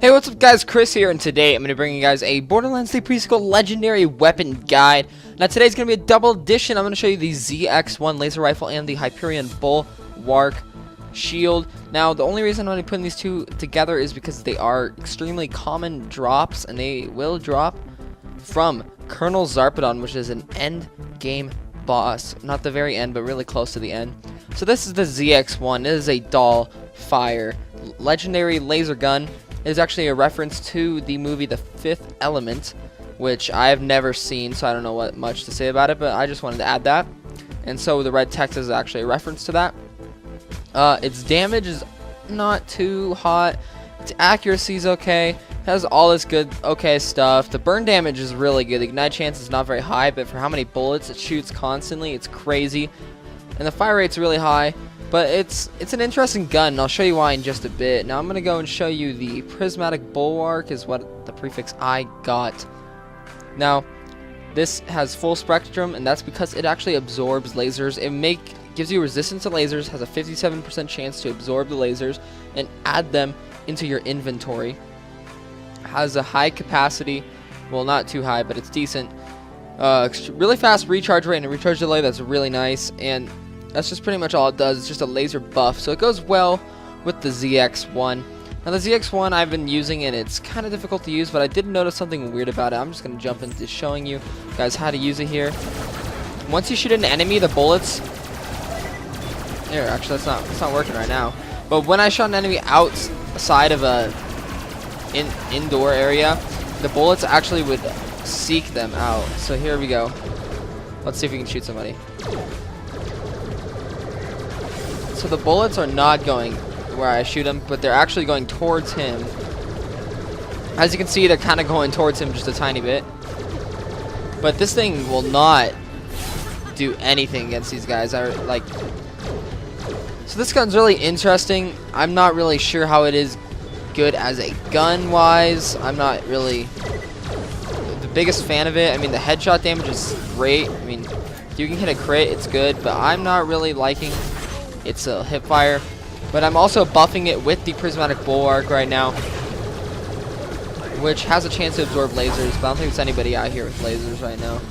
Hey, what's up guys, Chris here, and today I'm going to bring you guys a Borderlands 3 Preschool Legendary Weapon Guide. Now today's going to be a double edition. I'm going to show you the ZX-1 laser rifle and the Hyperion Bulwark shield. Now the only reason I'm going to be putting these two together is because they are extremely common drops, and they will drop from Colonel Zarpedon, which is an end game boss. Not the very end, but really close to the end. So this is the ZX-1. It is a dull fire legendary laser gun. It is actually a reference to the movie The Fifth Element, which I have never seen, so I don't know what much to say about it, but I just wanted to add that. And so the red text is actually a reference to that. Its damage is not too hot. Its accuracy is okay. It has all this good okay stuff. The burn damage is really good. The ignite chance is not very high, but for how many bullets it shoots constantly, it's crazy. And the fire rate's really high. But it's an interesting gun, and I'll show you why in just a bit. Now I'm going to go and show you the prismatic bulwark is what the prefix I got. Now, this has full spectrum, and that's because it actually absorbs lasers. It gives you resistance to lasers, has a 57% chance to absorb the lasers and add them into your inventory. Has a high capacity, well, not too high, but it's decent. Really fast recharge rate and a recharge delay that's really nice, and that's just pretty much all it does. It's just a laser buff, so it goes well with the ZX-1. Now the ZX-1 I've been using, and it's kind of difficult to use, but I did notice something weird about it. I'm just going to jump into showing you guys how to use it here. Once you shoot an enemy, the bullets... Here, actually, that's not working right now. But when I shot an enemy outside of a indoor area, the bullets actually would seek them out. So here we go. Let's see if we can shoot somebody. So the bullets are not going where I shoot him, but they're actually going towards him. As you can see, they're kind of going towards him just a tiny bit. But this thing will not do anything against these guys. So this gun's really interesting. I'm not really sure how it is good as a gun-wise. I'm not really the biggest fan of it. I mean, the headshot damage is great. I mean, if you can hit a crit, it's good, but I'm not really liking its hip fire. But I'm also buffing it with the prismatic bulwark right now, which has a chance to absorb lasers, but I don't think there's anybody out here with lasers right now.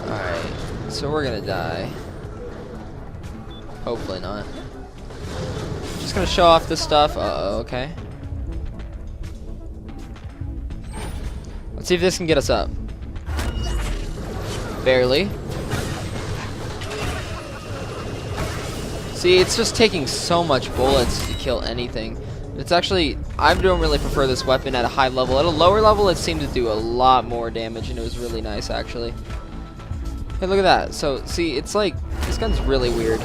Alright, so we're gonna die. Hopefully not. Just gonna show off this stuff. Okay. Let's see if this can get us up. Barely. See, it's just taking so much bullets to kill anything. It's actually, I don't really prefer this weapon at a high level. At a lower level, it seemed to do a lot more damage, and it was really nice, actually. Hey, look at that. So, see, it's like, this gun's really weird.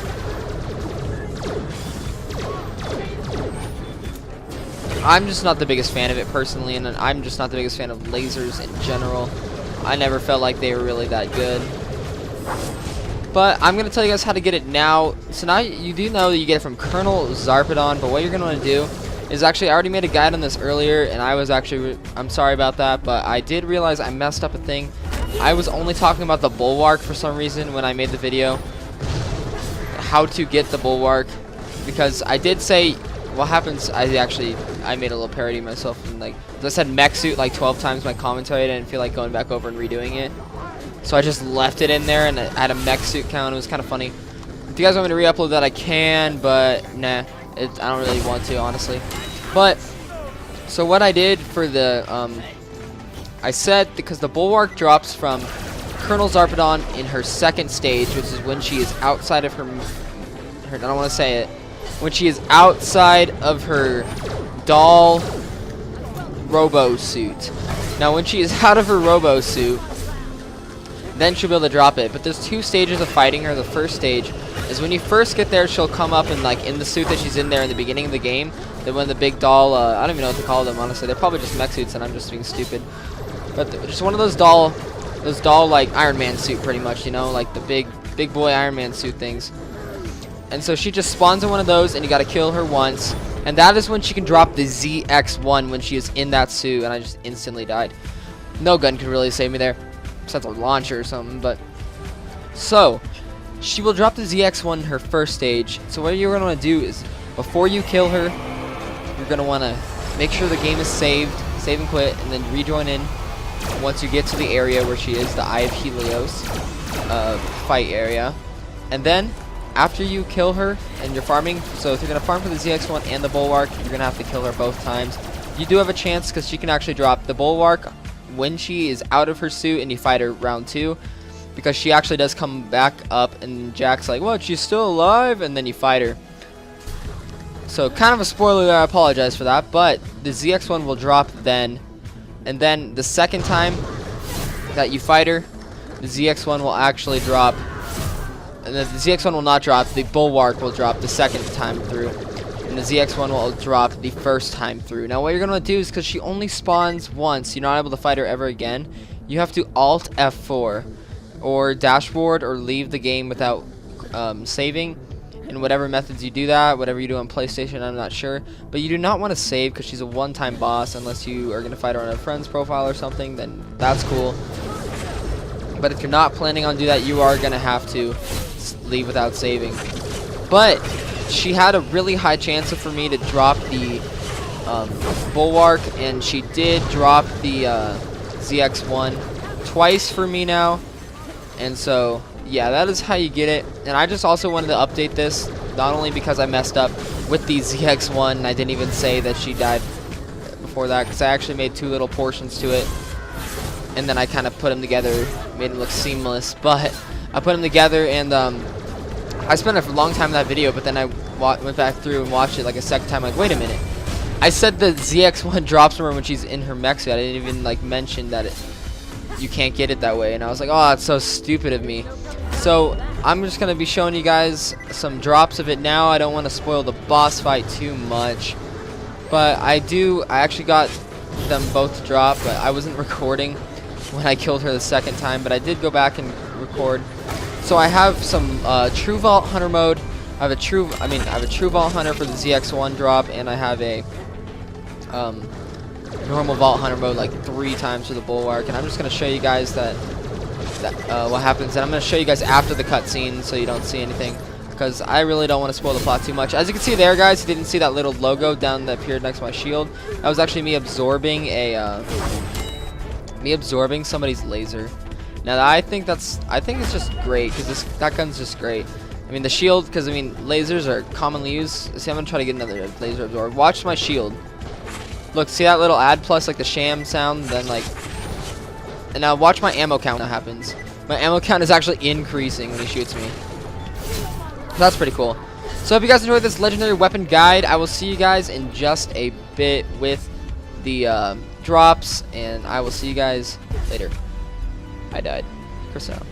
I'm just not the biggest fan of it personally, and I'm just not the biggest fan of lasers in general. I never felt like they were really that good. But I'm going to tell you guys how to get it now. So now you do know that you get it from Colonel Zarpedon, but what you're going to want to do is actually, I already made a guide on this earlier, and I'm sorry about that, but I did realize I messed up a thing. I was only talking about the Bulwark for some reason when I made the video. How to get the Bulwark, because I did say what happens. I made a little parody myself, and like I said mech suit like 12 times in my commentary. I didn't feel like going back over and redoing it. So I just left it in there, and I had a mech suit count. It was kind of funny. If you guys want me to re-upload that, I can, but nah, I don't really want to, honestly. But, so what I did for the, I said, because the Bulwark drops from Colonel Zarpedon in her second stage, which is when she is outside of her I don't want to say it, when she is outside of her doll robo suit. Now, when she is out of her robo suit, then she'll be able to drop it. But there's two stages of fighting her. The first stage is when you first get there, she'll come up and like in the suit that she's in there in the beginning of the game. Then when the big doll, I don't even know what to call them, honestly. They're probably just mech suits, and I'm just being stupid. But just one of those doll like Iron Man suit, pretty much, you know, like the big boy Iron Man suit things. And so she just spawns in one of those, and you got to kill her once. And that is when she can drop the ZX-1 when she is in that suit, and I just instantly died. No gun could really save me there. Besides a launcher or something, but so she will drop the ZX-1 in her first stage. So what you're going to want to do is, before you kill her, you're going to want to make sure the game is saved, save and quit, and then rejoin in once you get to the area where she is, the Eye of Helios fight area. And then after you kill her and you're farming, so if you're going to farm for the ZX-1 and the Bulwark, you're going to have to kill her both times. You do have a chance because she can actually drop the Bulwark when she is out of her suit and you fight her round 2, because she actually does come back up and Jack's like, what, she's still alive? And then you fight her. So kind of a spoiler there, I apologize for that, but the ZX-1 will drop then, and then the second time that you fight her, the ZX-1 will actually drop, and then the ZX-1 will not drop, the Bulwark will drop the second time through, and the ZX-1 will drop the first time through. Now what you're going to do is, because she only spawns once, you're not able to fight her ever again, you have to Alt F4, or dashboard, or leave the game without saving. In whatever methods you do that, whatever you do on PlayStation, I'm not sure. But you do not want to save because she's a one-time boss unless you are going to fight her on a friend's profile or something, then that's cool. But if you're not planning on doing that, you are going to have to leave without saving. But she had a really high chance for me to drop the Bulwark, and she did drop the ZX-1 twice for me now. And so yeah, that is how you get it. And I just also wanted to update this, not only because I messed up with the ZX-1 and I didn't even say that she died before that, because I actually made 2 little portions to it and then I kind of put them together, made it look seamless. But I put them together, and I spent a long time in that video, but then I went back through and watched it like a second time, like, wait a minute, I said the ZX-1 drops from her when she's in her mech suit. I didn't even like mention that you can't get it that way, and I was like, oh, that's so stupid of me. So I'm just going to be showing you guys some drops of it now. I don't want to spoil the boss fight too much, but I actually got them both to drop, but I wasn't recording when I killed her the second time, but I did go back and record. So I have some True Vault Hunter mode. I have a True Vault Hunter for the ZX-1 drop, and I have a normal Vault Hunter mode like 3 times for the Bulwark. And I'm just going to show you guys what happens, and I'm going to show you guys after the cutscene so you don't see anything, because I really don't want to spoil the plot too much. As you can see there, guys, you didn't see that little logo down that appeared next to my shield. That was actually me absorbing somebody's laser. Now I think it's just great, because that gun's just great. I mean, the shield, because I mean lasers are commonly used. See, I'm gonna try to get another laser absorb. Watch my shield. Look, see that little add plus, like the sham sound, then like. And now watch my ammo count that happens. My ammo count is actually increasing when he shoots me. So that's pretty cool. So I hope you guys enjoyed this legendary weapon guide. I will see you guys in just a bit with the drops, and I will see you guys later. I died. Chris out.